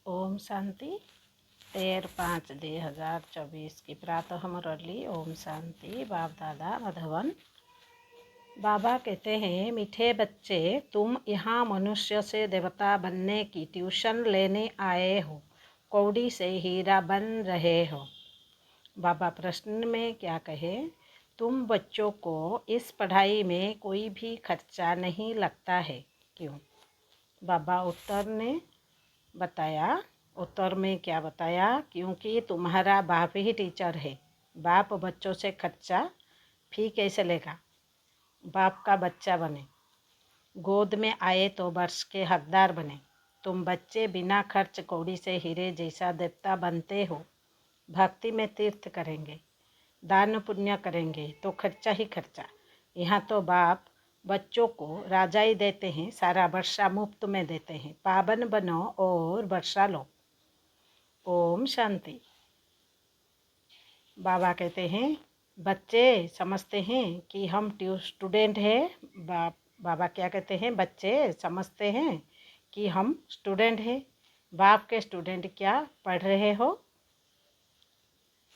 ओम शांति 13/5/2024 की प्रातः मुरली। ओम शांति। बाप दादा मधुबन। बाबा कहते हैं, मीठे बच्चे, तुम यहाँ मनुष्य से देवता बनने की ट्यूशन लेने आए हो, कौड़ी से हीरा बन रहे हो। बाबा प्रश्न में क्या कहे? तुम बच्चों को इस पढ़ाई में कोई भी खर्चा नहीं लगता है, क्यों? बाबा उत्तर में क्या बताया? क्योंकि तुम्हारा बाप ही टीचर है। बाप बच्चों से खर्चा फी कैसे लेगा? बाप का बच्चा बने, गोद में आए तो वर्ष के हकदार बने। तुम बच्चे बिना खर्च कौड़ी से हीरे जैसा देवता बनते हो। भक्ति में तीर्थ करेंगे, दान पुण्य करेंगे तो खर्चा ही खर्चा। यहाँ तो बाप बच्चों को राजाई देते हैं, सारा वर्षा मुफ्त में देते हैं। पावन बनो और वर्षा लो। ओम शांति। बाबा कहते हैं, बच्चे समझते हैं कि हम स्टूडेंट हैं। बाबा क्या कहते हैं? बच्चे समझते हैं कि हम स्टूडेंट हैं। बाप के स्टूडेंट क्या पढ़ रहे हो?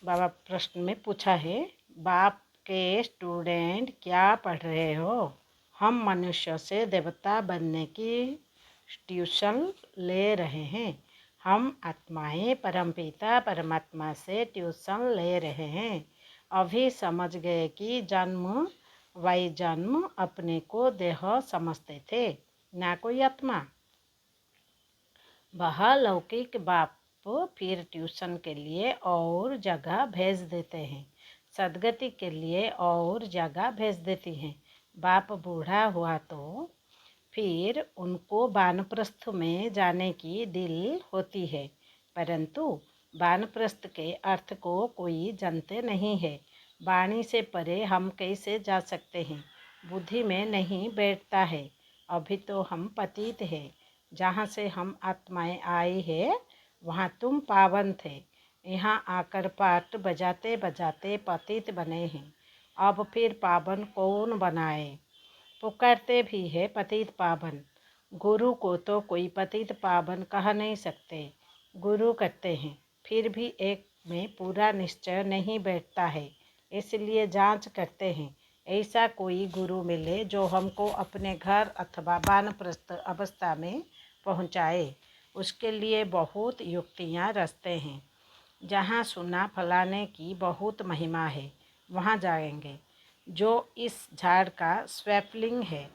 बाबा प्रश्न में पूछा है, बाप के स्टूडेंट क्या पढ़ रहे हो? हम मनुष्य से देवता बनने की ट्यूशन ले रहे हैं। हम आत्माएं परमपिता परमात्मा से ट्यूशन ले रहे हैं। अभी समझ गए कि जन्म वही जन्म अपने को देह समझते थे, ना कोई आत्मा। वह लौकिक बाप फिर ट्यूशन के लिए और जगह भेज देते हैं, सदगति के लिए और जगह भेज देती हैं। बाप बूढ़ा हुआ तो फिर उनको वानप्रस्थ में जाने की दिल होती है, परंतु वानप्रस्थ के अर्थ को कोई जानते नहीं है। वाणी से परे हम कैसे जा सकते हैं? बुद्धि में नहीं बैठता है। अभी तो हम पतित हैं। जहाँ से हम आत्माएं आई है वहाँ तुम पावन थे। यहाँ आकर पाठ बजाते बजाते पतित बने हैं। अब फिर पावन कौन बनाए? पुकारते भी है पतित पावन। गुरु को तो कोई पतित पावन कह नहीं सकते। गुरु करते हैं, फिर भी एक में पूरा निश्चय नहीं बैठता है, इसलिए जांच करते हैं। ऐसा कोई गुरु मिले जो हमको अपने घर अथवा वानप्रस्थ अवस्था में पहुँचाए। उसके लिए बहुत युक्तियाँ रचते हैं। जहाँ सुना फलाने की बहुत महिमा है, वहाँ जाएंगे। जो इस झाड़ का स्वैपलिंग है,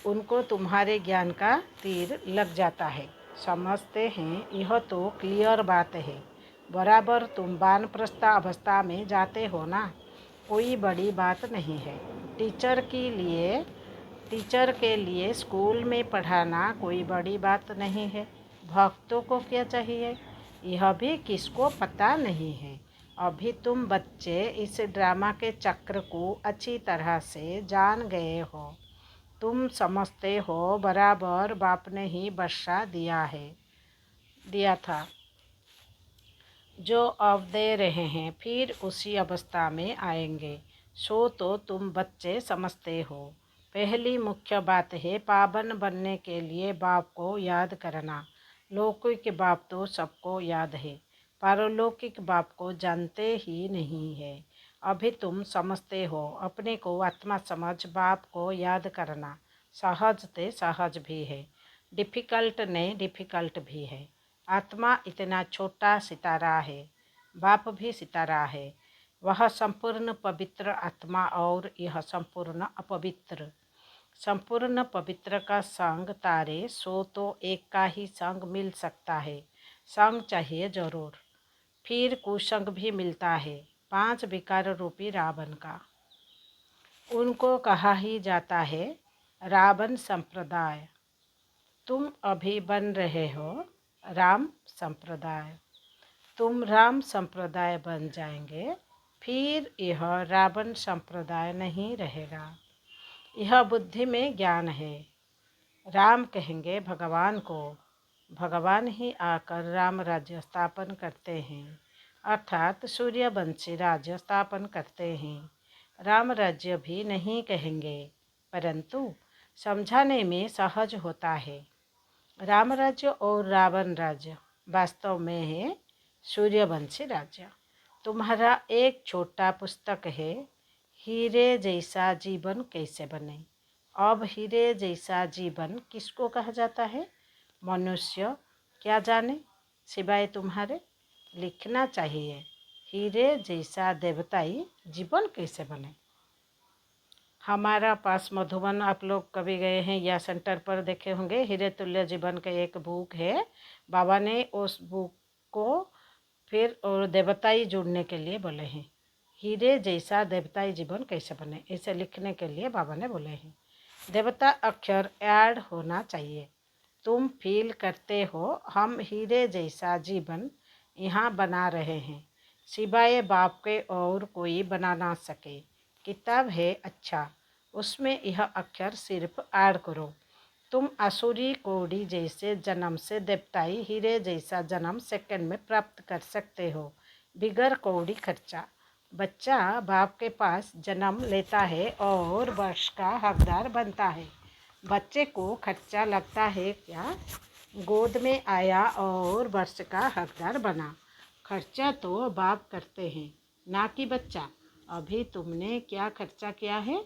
उनको तुम्हारे ज्ञान का तीर लग जाता है। समझते हैं, यह तो क्लियर बात है। बराबर तुम वानप्रस्थ अवस्था में जाते हो ना, कोई बड़ी बात नहीं है। टीचर के लिए स्कूल में पढ़ाना कोई बड़ी बात नहीं है। भक्तों को क्या चाहिए, यह भी किसको पता नहीं है। अभी तुम बच्चे इस ड्रामा के चक्र को अच्छी तरह से जान गए हो। तुम समझते हो बराबर बाप ने ही वर्षा दिया था, जो अब दे रहे हैं, फिर उसी अवस्था में आएंगे। सो तो तुम बच्चे समझते हो। पहली मुख्य बात है पावन बनने के लिए बाप को याद करना। लौकिक बाप तो सबको याद है, पारलौकिक बाप को जानते ही नहीं है। अभी तुम समझते हो। अपने को आत्मा समझ बाप को याद करना सहज ते सहज भी है, डिफ़िकल्ट भी है। आत्मा इतना छोटा सितारा है, बाप भी सितारा है। वह संपूर्ण पवित्र आत्मा और यह संपूर्ण अपवित्र। संपूर्ण पवित्र का संग तारे, सो तो एक का ही संग मिल सकता है। संग चाहिए जरूर, फिर कुसंग भी मिलता है। 5 विकार रूपी रावण का, उनको कहा ही जाता है रावण संप्रदाय। तुम अभी बन रहे हो राम संप्रदाय। तुम राम संप्रदाय बन जाएंगे, फिर यह रावण संप्रदाय नहीं रहेगा। यह बुद्धि में ज्ञान है। राम कहेंगे भगवान को, भगवान ही आकर राम राज्य स्थापन करते हैं, अर्थात सूर्यवंशी राज्य स्थापन करते हैं। राम राज्य भी नहीं कहेंगे, परंतु समझाने में सहज होता है। राम राज्य और रावण राज्य वास्तव में है सूर्यवंशी राज्य। तुम्हारा एक छोटा पुस्तक है, हीरे जैसा जीवन कैसे बने। अब हीरे जैसा जीवन किसको कहा जाता है? मनुष्य क्या जाने सिवाय तुम्हारे। लिखना चाहिए, हीरे जैसा देवताई जीवन कैसे बने। हमारा पास मधुबन आप लोग कभी गए हैं या सेंटर पर देखे होंगे, हीरे तुल्य जीवन का एक बुक है। बाबा ने उस बुक को फिर और देवताई जोड़ने के लिए बोले हैं। हीरे जैसा देवताई जीवन कैसे बने, इसे लिखने के लिए बाबा ने बोले हैं। देवता अक्षर ऐड होना चाहिए। तुम फील करते हो हम हीरे जैसा जीवन यहाँ बना रहे हैं, सिवाय बाप के और कोई बना ना सके। किताब है अच्छा, उसमें यह अक्षर सिर्फ ऐड करो। तुम आसुरी कौड़ी जैसे जन्म से देवताई हीरे जैसा जन्म सेकंड में प्राप्त कर सकते हो, बिगर कौड़ी खर्चा। बच्चा बाप के पास जन्म लेता है और वर्ष का हकदार बनता है। बच्चे को खर्चा लगता है क्या? गोद में आया और वर्ष का हकदार बना। खर्चा तो बाप करते हैं, ना कि बच्चा। अभी तुमने क्या खर्चा किया है?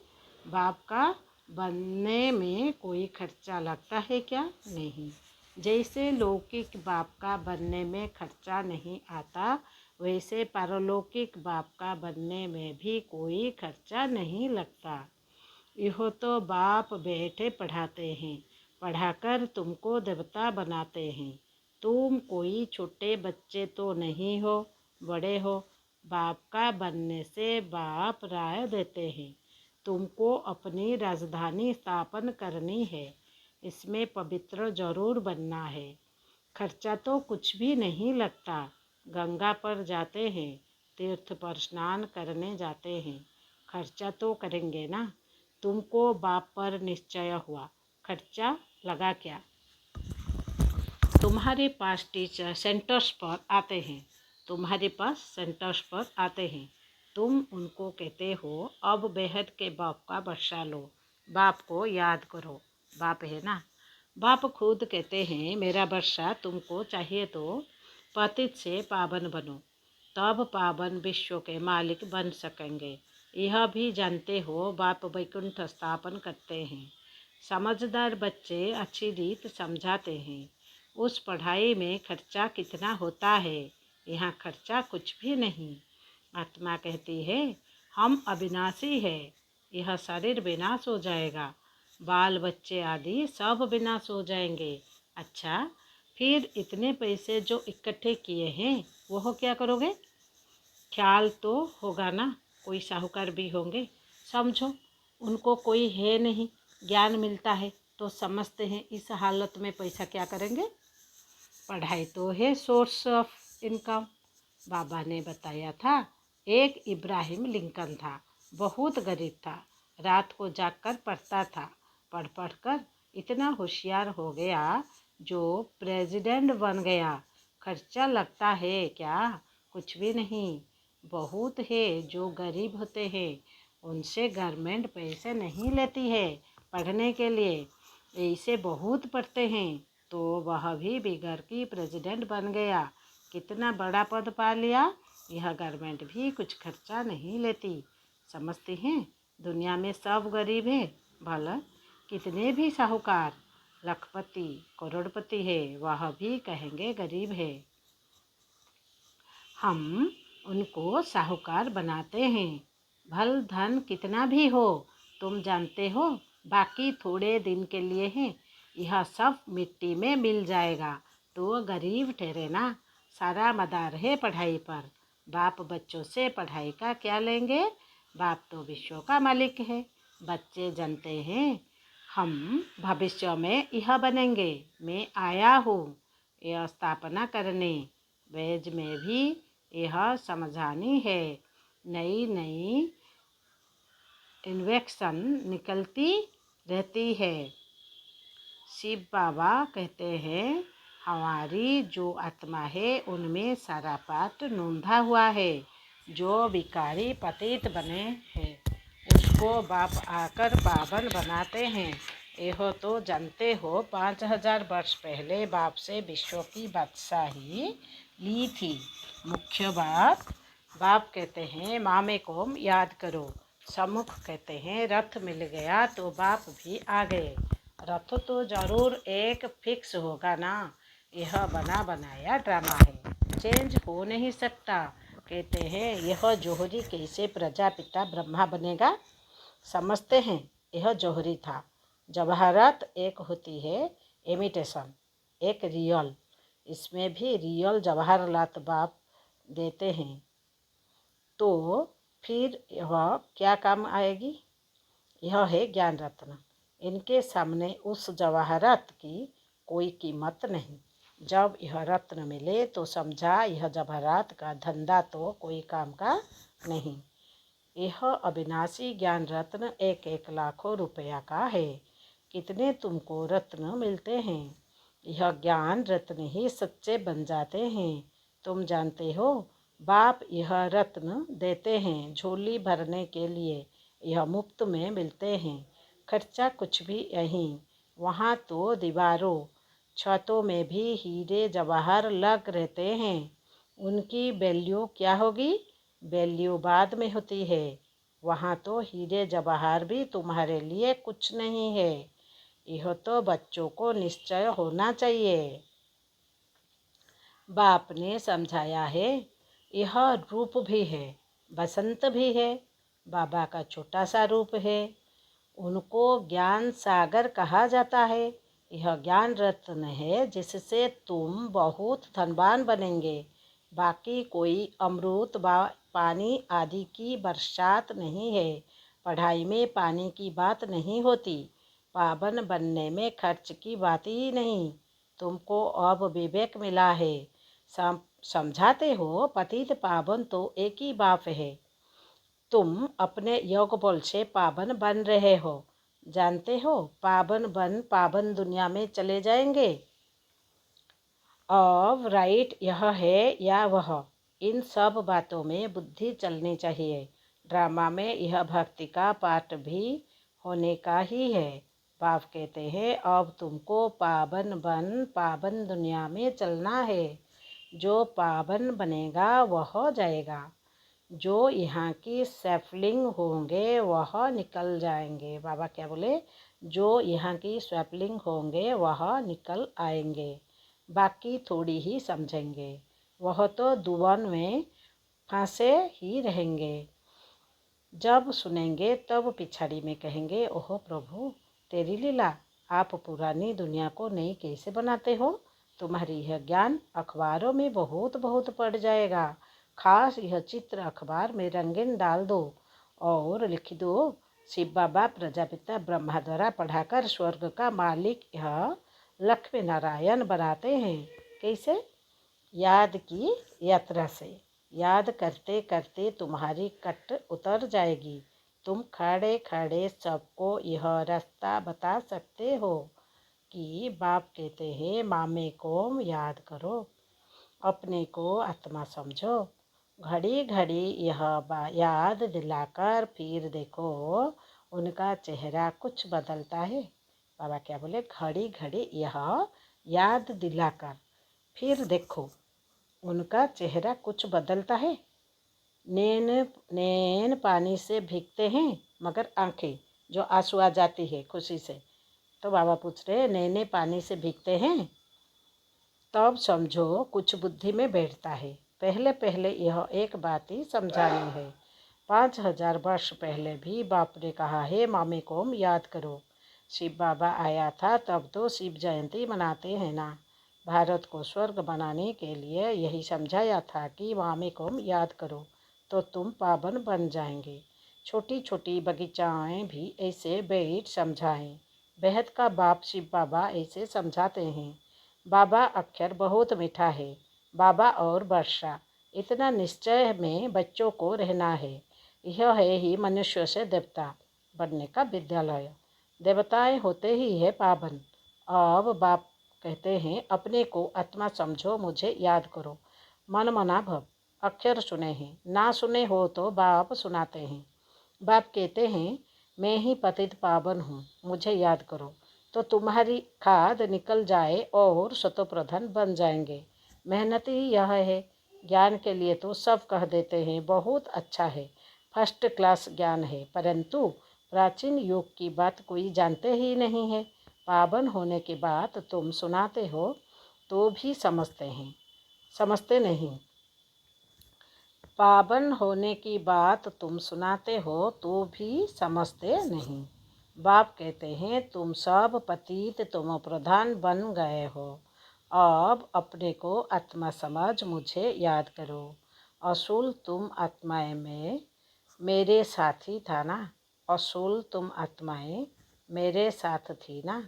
बाप का बनने में कोई खर्चा लगता है क्या? नहीं। जैसे लौकिक बाप का बनने में खर्चा नहीं आता, वैसे पारलौकिक बाप का बनने में भी कोई खर्चा नहीं लगता। यह तो बाप बैठे पढ़ाते हैं, पढ़ाकर तुमको देवता बनाते हैं। तुम कोई छोटे बच्चे तो नहीं हो, बड़े हो। बाप का बनने से बाप राय देते हैं। तुमको अपनी राजधानी स्थापन करनी है, इसमें पवित्र जरूर बनना है। खर्चा तो कुछ भी नहीं लगता। गंगा पर जाते हैं, तीर्थ पर स्नान करने जाते हैं, खर्चा तो करेंगे ना। तुमको बाप पर निश्चय हुआ, खर्चा लगा क्या? तुम्हारे पास टीचर सेंटर्स पर आते हैं, तुम्हारे पास सेंटर्स पर आते हैं। तुम उनको कहते हो अब बेहद के बाप का बर्षा लो, बाप को याद करो। बाप है ना। बाप खुद कहते हैं मेरा वर्षा तुमको चाहिए तो पतित से पावन बनो, तब पावन विश्व के मालिक बन सकेंगे। यह भी जानते हो बाप वैकुंठ स्थापन करते हैं। समझदार बच्चे अच्छी रीत समझाते हैं। उस पढ़ाई में खर्चा कितना होता है? यहाँ खर्चा कुछ भी नहीं। आत्मा कहती है हम अविनाशी है, यह शरीर विनाश हो जाएगा, बाल बच्चे आदि सब विनाश हो जाएंगे। अच्छा, फिर इतने पैसे जो इकट्ठे किए हैं वह क्या करोगे? ख्याल तो होगा ना, कोई साहूकार भी होंगे, समझो उनको कोई है नहीं, ज्ञान मिलता है तो समझते हैं इस हालत में पैसा क्या करेंगे। पढ़ाई तो है सोर्स ऑफ इनकम। बाबा ने बताया था एक इब्राहिम लिंकन था, बहुत गरीब था, रात को जागकर पढ़ता था। पढ़ पढ़ कर इतना होशियार हो गया जो प्रेसिडेंट बन गया। खर्चा लगता है क्या? कुछ भी नहीं। बहुत है जो गरीब होते हैं, उनसे गवर्नमेंट पैसे नहीं लेती है पढ़ने के लिए। ऐसे बहुत पढ़ते हैं तो वह भी बिगड़ की प्रेसिडेंट बन गया, कितना बड़ा पद पा लिया। यह गवर्नमेंट भी कुछ खर्चा नहीं लेती। समझते हैं दुनिया में सब गरीब है। भला कितने भी साहूकार लखपति करोड़पति है, वह भी कहेंगे गरीब है। हम उनको साहूकार बनाते हैं। भल धन कितना भी हो, तुम जानते हो बाकी थोड़े दिन के लिए है, यह सब मिट्टी में मिल जाएगा तो गरीब ठहरे ना। सारा मदार है पढ़ाई पर। बाप बच्चों से पढ़ाई का क्या लेंगे? बाप तो विश्व का मालिक है। बच्चे जानते हैं हम भविष्य में यह बनेंगे। मैं आया हूँ यह स्थापना करने। वेज में भी यह समझानी है। नई नई इन्वेक्शन निकलती रहती है। शिव बाबा कहते हैं हमारी जो आत्मा है उनमें सारा पाठ नोंधा हुआ है। जो भिखारी पतित बने हैं उसको बाप आकर पावन बनाते हैं। यह तो जानते हो 5,000 वर्ष पहले बाप से विश्व की बादशाही ली थी। मुख्य बात बाप कहते हैं मामे को याद करो। सम्मुख कहते हैं रथ मिल गया तो बाप भी आ गए। रथ तो जरूर एक फिक्स होगा ना, यह बना बनाया ड्रामा है, चेंज हो नहीं सकता। कहते हैं यह जौहरी कैसे प्रजापिता ब्रह्मा बनेगा। समझते हैं यह जौहरी था। जवाहरात एक होती है इमिटेशन, एक रियल। इसमें भी रियल जवाहरलाल बाप देते हैं तो फिर यह क्या काम आएगी। यह है ज्ञान रत्न। इनके सामने उस जवाहरात की कोई कीमत नहीं। जब यह रत्न मिले तो समझा यह जवाहरात का धंधा तो कोई काम का नहीं। यह अविनाशी ज्ञान रत्न एक एक लाखों रुपया का है। कितने तुमको रत्न मिलते हैं, यह ज्ञान रत्न ही सच्चे बन जाते हैं। तुम जानते हो बाप यह रत्न देते हैं झोली भरने के लिए, यह मुफ्त में मिलते हैं। खर्चा कुछ भी नहीं। वहाँ तो दीवारों छतों में भी हीरे जवाहर लग रहते हैं। उनकी वैल्यू क्या होगी, वैल्यू बाद में होती है। वहाँ तो हीरे जवाहर भी तुम्हारे लिए कुछ नहीं है। यह तो बच्चों को निश्चय होना चाहिए। बाप ने समझाया है यह रूप भी है, बसंत भी है। बाबा का छोटा सा रूप है। उनको ज्ञान सागर कहा जाता है। यह ज्ञान रत्न है जिससे तुम बहुत धनवान बनेंगे। बाकी कोई अमृत पानी आदि की बरसात नहीं है। पढ़ाई में पानी की बात नहीं होती। पावन बनने में खर्च की बात ही नहीं। तुमको अब विवेक मिला है। समझाते हो पतित पावन तो एक ही बाप है। तुम अपने योग बल से पावन बन रहे हो। जानते हो पावन बन पावन दुनिया में चले जाएंगे। अब राइट यह है या वह, इन सब बातों में बुद्धि चलनी चाहिए। ड्रामा में यह भक्ति का पाठ भी होने का ही है। बाप कहते हैं अब तुमको पावन बन पावन दुनिया में चलना है। जो पावन बनेगा वह जाएगा, जो यहाँ की सैफलिंग होंगे वह निकल जाएंगे। बाबा क्या बोले, जो यहाँ की सैफलिंग होंगे वह निकल आएंगे, बाकी थोड़ी ही समझेंगे। वह तो दुवन में फंसे ही रहेंगे। जब सुनेंगे तब पिछाड़ी में कहेंगे ओह प्रभु तेरी लीला, आप पुरानी दुनिया को नई कैसे बनाते हो। तुम्हारी यह ज्ञान अखबारों में बहुत बहुत पड़ जाएगा। खास यह चित्र अखबार में रंगीन डाल दो और लिख दो शिव बाबा प्रजापिता ब्रह्मा द्वारा पढ़ाकर स्वर्ग का मालिक यह लक्ष्मी नारायण बनाते हैं। कैसे, याद की यात्रा से। याद करते करते तुम्हारी कट उतर जाएगी। तुम खड़े खड़े सबको यह रास्ता बता सकते हो कि बाप कहते हैं मामे को याद करो, अपने को आत्मा समझो। घड़ी घड़ी यह याद दिलाकर फिर देखो उनका चेहरा कुछ बदलता है। बाबा क्या बोले, घड़ी घड़ी यह याद दिलाकर फिर देखो उनका चेहरा कुछ बदलता है। नैन नैन पानी से भीगते हैं मगर आंखें जो आंसू आ जाती है खुशी से। तो बाबा पूछ रहे नैने पानी से भीगते हैं, तब समझो कुछ बुद्धि में बैठता है। पहले पहले यह एक बात ही समझानी है। 5,000 वर्ष पहले भी बाप ने कहा है मामे को याद करो। शिव बाबा आया था तब तो शिव जयंती मनाते हैं ना। भारत को स्वर्ग बनाने के लिए यही समझाया था कि मामे को याद करो तो तुम पावन बन जाएंगे। छोटी छोटी बगीचाएँ भी ऐसे बैठ समझाएं। बेहद का बाप शिव बाबा ऐसे समझाते हैं। बाबा अक्षर बहुत मीठा है। बाबा और वर्षा, इतना निश्चय में बच्चों को रहना है। यह है ही मनुष्य से देवता बनने का विद्यालय। देवताएं होते ही है पावन। अब बाप कहते हैं अपने को आत्मा समझो, मुझे याद करो। मन मना भव। अक्षर सुने हैं, ना सुने हो तो बाप सुनाते हैं। बाप कहते हैं मैं ही पतित पावन हूँ, मुझे याद करो। तो तुम्हारी खाद निकल जाए और शतप्रधान बन जाएंगे। मेहनत ही यह है। ज्ञान के लिए तो सब कह देते हैं बहुत अच्छा है, फर्स्ट क्लास ज्ञान है, परंतु प्राचीन युग की बात कोई जानते ही नहीं है। पावन होने की बात तुम सुनाते हो तो भी समझते नहीं। पावन होने की बात तुम सुनाते हो तो भी समझते नहीं। बाप कहते हैं तुम सब पतित तुम प्रधान बन गए हो, अब अपने को आत्मा समझ मुझे याद करो। असूल तुम आत्माएं में मेरे साथी था ना, असूल तुम आत्माएं मेरे साथ थी ना।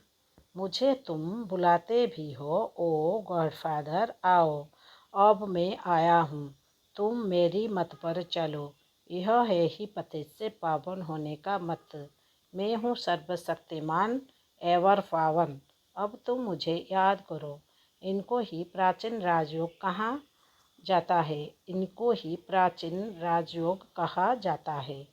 मुझे तुम बुलाते भी हो, ओ गॉडफादर आओ, अब मैं आया हूँ, तुम मेरी मत पर चलो। यह है ही पतित से पावन होने का मत। मैं हूँ सर्वशक्तिमान एवर पावन, अब तुम मुझे याद करो। इनको ही प्राचीन राजयोग कहा जाता है।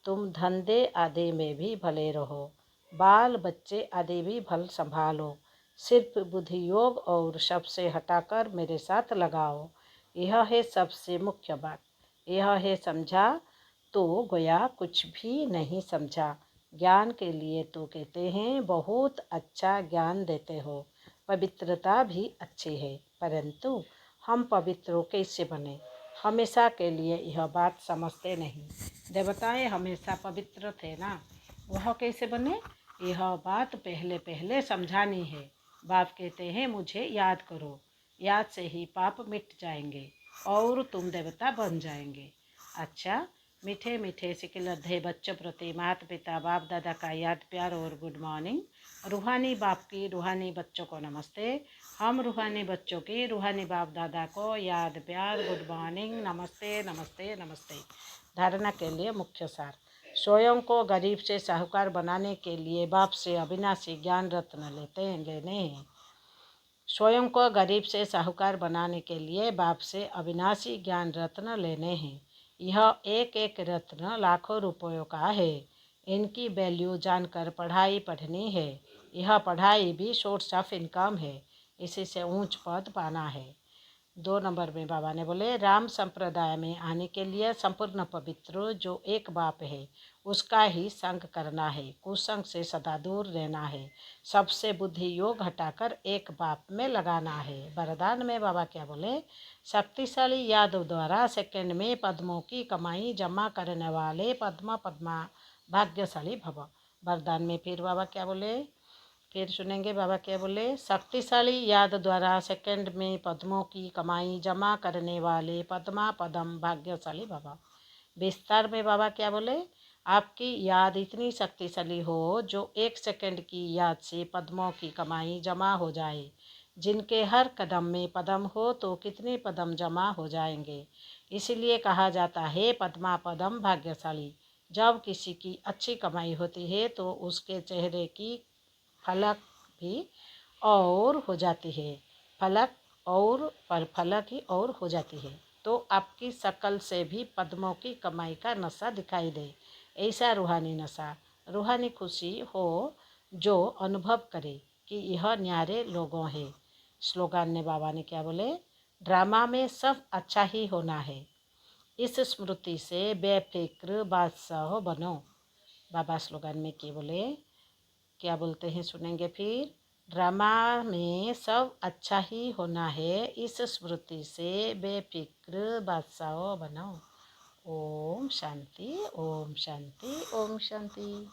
तुम धंधे आदि में भी भले रहो, बाल बच्चे आदि भी भल संभालो, सिर्फ बुद्धि योग और सबसे हटाकर मेरे साथ लगाओ। यह है सबसे मुख्य बात। यह है समझा तो गया, कुछ भी नहीं समझा। ज्ञान के लिए तो कहते हैं बहुत अच्छा ज्ञान देते हो, पवित्रता भी अच्छी है, परंतु हम पवित्र कैसे बने, हमेशा के लिए यह बात समझते नहीं। देवताएं हमेशा पवित्र थे ना, वह कैसे बने, यह बात पहले पहले समझानी है। बाप कहते हैं मुझे याद करो, याद से ही पाप मिट जाएंगे और तुम देवता बन जाएंगे। अच्छा, मीठे मीठे सिकिलधे बच्चों प्रति माता पिता बाप दादा का याद प्यार और गुड मॉर्निंग। रूहानी बाप की रूहानी बच्चों को नमस्ते। हम रूहानी बच्चों की रूहानी बाप दादा को याद प्यार गुड मॉर्निंग, नमस्ते नमस्ते नमस्ते। धारणा के लिए मुख्य सार। स्वयं को गरीब से साहूकार बनाने के लिए बाप से अविनाशी ज्ञान रत्न लेने हैं। स्वयं को गरीब से साहूकार बनाने के लिए बाप से अविनाशी ज्ञान रत्न लेने हैं। यह एक एक रत्न लाखों रुपयों का है। इनकी वैल्यू जानकर पढ़ाई पढ़नी है। यह पढ़ाई भी सोर्स ऑफ इनकम है, इसी से ऊंच पद पाना है। 2 नंबर में बाबा ने बोले राम संप्रदाय में आने के लिए संपूर्ण पवित्र जो एक बाप है उसका ही संग करना है, कुसंग से सदा दूर रहना है, सबसे बुद्धि योग हटाकर एक बाप में लगाना है। वरदान में बाबा क्या बोले, शक्तिशाली यादव द्वारा सेकंड में पद्मों की कमाई जमा करने वाले पद्मा भाग्यशाली भव। वरदान में फिर बाबा क्या बोले, फिर सुनेंगे बाबा क्या बोले, शक्तिशाली याद द्वारा सेकंड में पद्मों की कमाई जमा करने वाले पद्म भाग्यशाली बाबा। विस्तार में बाबा क्या बोले, आपकी याद इतनी शक्तिशाली हो जो 1 सेकंड की याद से पद्मों की कमाई जमा हो जाए। जिनके हर कदम में पद्म हो तो कितने पद्म जमा हो जाएंगे। इसलिए कहा जाता है पद्म भाग्यशाली। जब किसी की अच्छी कमाई होती है तो उसके चेहरे की फलक भी और हो जाती है, फलक और पर फलक ही और हो जाती है, तो आपकी शक्ल से भी पद्मों की कमाई का नशा दिखाई दे। ऐसा रूहानी नशा, रूहानी खुशी हो जो अनुभव करे कि यह न्यारे लोगों है। स्लोगन ने बाबा ने क्या बोले, ड्रामा में सब अच्छा ही होना है, इस स्मृति से बेफिक्र बादशाह बनो। बाबा स्लोगन में क्या बोलते हैं सुनेंगे फिर, ड्रामा में सब अच्छा ही होना है, इस स्मृति से बेफिक्र बादशाह बनो। ओम शांति ओम शांति ओम शांति।